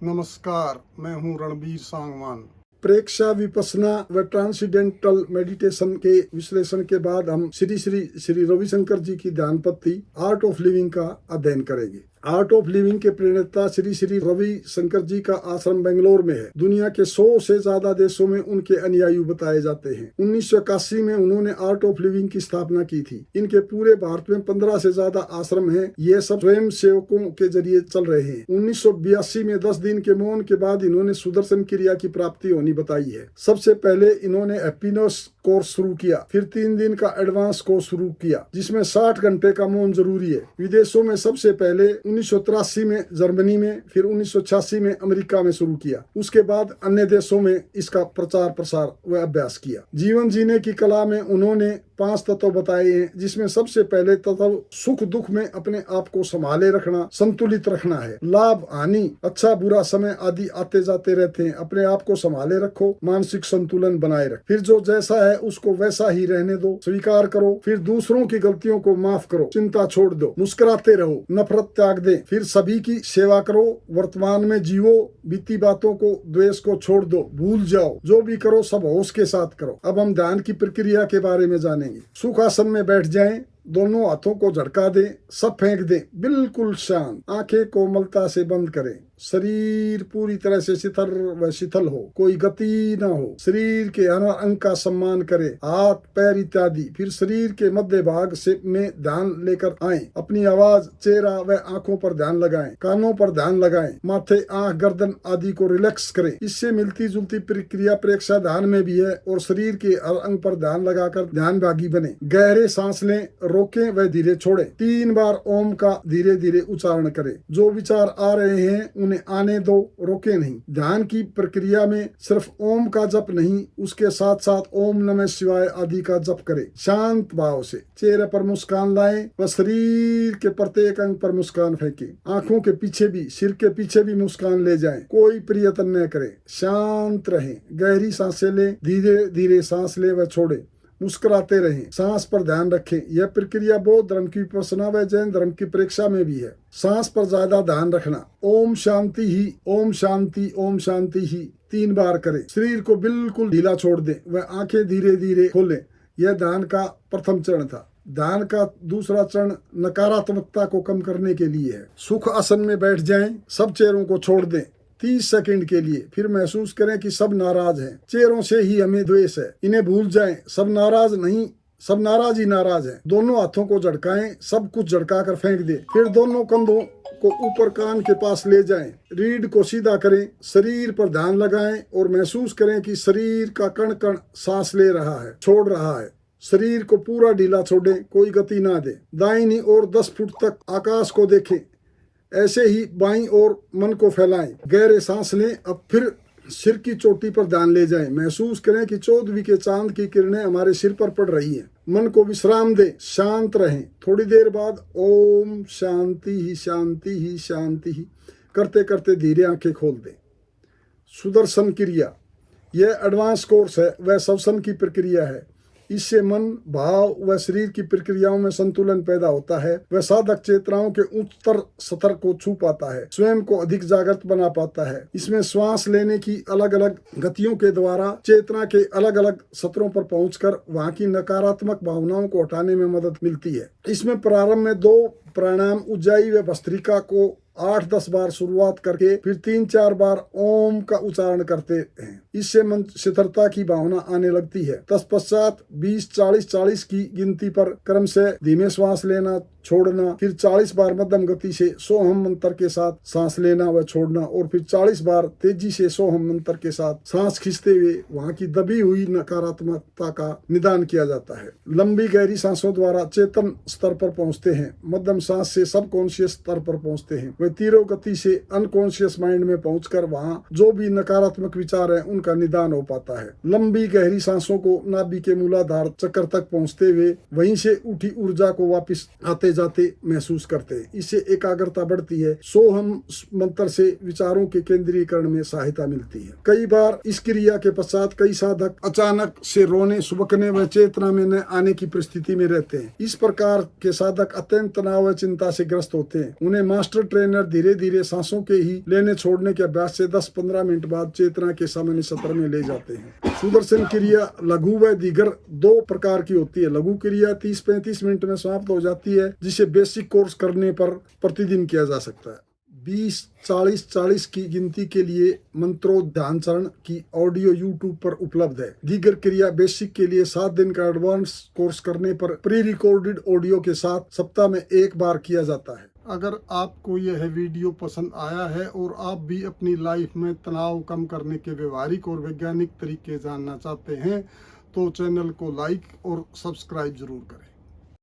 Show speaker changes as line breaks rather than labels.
नमस्कार, मैं हूं रणबीर सांगवान।
प्रेक्षा विपස්සना व ट्रांसेंडेंटल मेडिटेशन के विश्लेषण के बाद हम श्री श्री श्री रविशंकर जी की ध्यान पत्ति आर्ट ऑफ लिविंग का अध्ययन करेंगे। आर्ट ऑफ लिविंग के प्रणेता श्री श्री रविशंकर जी का आश्रम बेंगलोर में है। दुनिया के 100 से ज्यादा देशों में उनके अनुयायी बताए जाते हैं। 1981 में उन्होंने आर्ट ऑफ लिविंग की स्थापना की थी। इनके पूरे भारत में 15 से ज्यादा आश्रम हैं। ये सब स्वयं सेवकों के जरिए चल रहे हैं। 1982 में 10 दिन के मौन के बाद इन्होंने सुदर्शन क्रिया की प्राप्ति होनी बताई है। सबसे पहले इन्होंने हैप्पीनेस कोर्स शुरू किया, फिर 3 दिन का एडवांस कोर्स शुरू किया जिसमें 60 घंटे का मौन जरूरी है। विदेशों में सबसे पहले 1983 में जर्मनी में, फिर 1986 में अमेरिका में शुरू किया। उसके बाद अन्य देशों में इसका प्रचार प्रसार व अभ्यास किया। जीवन जीने की कला में उन्होंने 5 तत्व बताए हैं, जिसमें सबसे पहले तत्व सुख दुख में अपने आप को संभाले रखना, संतुलित रखना है। लाभ हानि, अच्छा बुरा समय आदि आते जाते रहते हैं। अपने आप को संभाले रखो, मानसिक संतुलन बनाए रखो। फिर जो जैसा है उसको वैसा ही रहने दो, स्वीकार करो। फिर दूसरों की गलतियों को माफ करो, चिंता छोड़ दो, मुस्कुराते रहो, नफरत त्याग दे। फिर सभी की सेवा करो, वर्तमान में जीवो, बीती बातों को, द्वेष को छोड़ दो, भूल जाओ। जो भी करो सब होश के साथ करो। अब हम ध्यान की प्रक्रिया के बारे में जानेंगे। सुखासन में बैठ जाएं, दोनों हाथों को झटका दें, सब फेंक दें, बिल्कुल शांत। आंखें कोमलता से बंद करें। शरीर पूरी तरह से शिथिल व शीतल हो, कोई गति न हो। शरीर के हर अंग का सम्मान करें, हाथ पैर इत्यादि। फिर शरीर के मध्य भाग से में ध्यान लेकर आए। अपनी आवाज, चेहरा व आंखों पर ध्यान लगाएं, कानों पर ध्यान लगाएं, माथे, आंख, गर्दन आदि को रिलैक्स करें। इससे मिलती जुलती प्रक्रिया प्रेक्षा ध्यान में भी है और शरीर के हर अंग पर ध्यान लगाकर ध्यान भागी बने। गहरे सांस लें, रोकें व धीरे छोड़ें। 3 बार ओम का धीरे धीरे उच्चारण करें। जो विचार आ रहे हैं उन्हें आने दो, रोके नहीं। ध्यान की प्रक्रिया में सिर्फ ओम का जप नहीं, उसके साथ साथ ओम नमः शिवाय आदि का जप करें। शांत भाव से चेहरे पर मुस्कान लाएं व शरीर के प्रत्येक अंग पर मुस्कान फेंकें। आंखों के पीछे भी, सिर के पीछे भी मुस्कान ले जाएं। कोई प्रयत्न न करें, शांत रहें। गहरी सांसें लें, धीरे धीरे सांस लें व छोड़ें। मुस्कुराते रहें, सांस पर ध्यान रखें। यह प्रक्रिया बौद्ध धर्म की विपश्यना व जैन धर्म की प्रेक्षा में भी है। सांस पर ज्यादा ध्यान रखना। ओम शांति ही, ओम शांति, ओम शांति ही 3 बार करें। शरीर को बिल्कुल ढीला छोड़ दें व आंखें धीरे धीरे खोलें। यह ध्यान का प्रथम चरण था। ध्यान का दूसरा चरण नकारात्मकता को कम करने के लिए है। सुख आसन में बैठ जाएं, सब चेहरों को छोड़ दें 30 सेकंड के लिए। फिर महसूस करें कि सब नाराज हैं। चेहरों से ही हमें द्वेष है, इन्हें भूल जाएं। सब नाराज नहीं, सब नाराज ही नाराज हैं। दोनों हाथों को झटकाएं, सब कुछ झटका कर फेंक दें। फिर दोनों कंधों को ऊपर कान के पास ले जाएं। रीढ़ को सीधा करें, शरीर पर ध्यान लगाएं और महसूस करें कि शरीर का कण कण सांस ले रहा है, छोड़ रहा है। शरीर को पूरा ढीला छोड़ें, कोई गति ना दें। दाहिनी ओर 10 फुट तक आकाश को देखें। ऐसे ही बाईं ओर मन को फैलाएं। गहरे सांस लें। अब फिर सिर की चोटी पर ध्यान ले जाएं। महसूस करें कि 14वीं के चांद की किरणें हमारे सिर पर पड़ रही हैं। मन को विश्राम दें, शांत रहें। थोड़ी देर बाद ओम शांति ही, शांति ही, शांति ही करते करते धीरे आंखें खोल दें। सुदर्शन क्रिया यह एडवांस कोर्स है, वह श्वसन की प्रक्रिया है। इससे मन, भाव व शरीर की प्रक्रियाओं में संतुलन पैदा होता है। वह साधक चेतनाओं के उच्चतर स्तर को छू पाता है, स्वयं को अधिक जागृत बना पाता है। इसमें श्वास लेने की अलग अलग गतियों के द्वारा चेतना के अलग अलग स्तरों पर पहुंचकर वहां की नकारात्मक भावनाओं को हटाने में मदद मिलती है। इसमें प्रारंभ में 2 प्राणायाम उज्जाई व भस्त्रिका को 8-10 बार शुरुआत करके फिर 3-4 बार ओम का उच्चारण करते हैं। इससे मन शिथिलता की भावना आने लगती है। तत्पश्चात 20-40-40 की गिनती पर क्रम से धीमे श्वास लेना, छोड़ना, फिर 40 बार मध्यम गति से सोहम मंत्र के साथ सांस लेना व छोड़ना, और फिर 40 बार तेजी से सोहम मंत्र के साथ सांस खींचते हुए वहां की दबी हुई नकारात्मकता का निदान किया जाता है। लंबी गहरी सांसों द्वारा चेतन स्तर पर पहुंचते हैं। मध्यम सांस से सब कॉन्शियस स्तर पर पहुंचते हैं। वे तीव्र गति से अनकॉन्शियस माइंड में पहुंचकर वहां जो भी नकारात्मक विचार है उनका निदान हो पाता है। लंबी गहरी सांसों को नाभि के मूलाधार चक्र तक पहुंचते हुए वहीं से उठी ऊर्जा को वापस आते जाते महसूस करते हैं। इससे एकाग्रता बढ़ती है। सोहम मंत्र से विचारों के केंद्रीकरण में सहायता मिलती है। कई बार इस क्रिया के पश्चात कई साधक अचानक से रोने, सुबकने व चेतना में न आने की परिस्थिति में रहते हैं। इस प्रकार के साधक अत्यंत तनाव व चिंता से ग्रस्त होते हैं। उन्हें मास्टर ट्रेनर धीरे धीरे सांसों के ही लेने छोड़ने के अभ्यास से 10-15 मिनट बाद चेतना के सामान्य सत्र में ले जाते हैं। सुदर्शन क्रिया लघु व दीर्घ दो प्रकार की होती है। लघु क्रिया 30-35 मिनट में समाप्त हो जाती है, जिसे बेसिक कोर्स करने पर प्रतिदिन किया जा सकता है। 20-40-40 की गिनती के लिए मंत्रोध्यान की ऑडियो YouTube पर उपलब्ध है। दीगर क्रिया बेसिक के लिए 7 दिन का एडवांस कोर्स करने पर प्री रिकॉर्डेड ऑडियो के साथ सप्ताह में 1 बार किया जाता है।
अगर आपको यह वीडियो पसंद आया है और आप भी अपनी लाइफ में तनाव कम करने के व्यवहारिक और वैज्ञानिक तरीके जानना चाहते हैं तो चैनल को लाइक और सब्सक्राइब जरूर करें।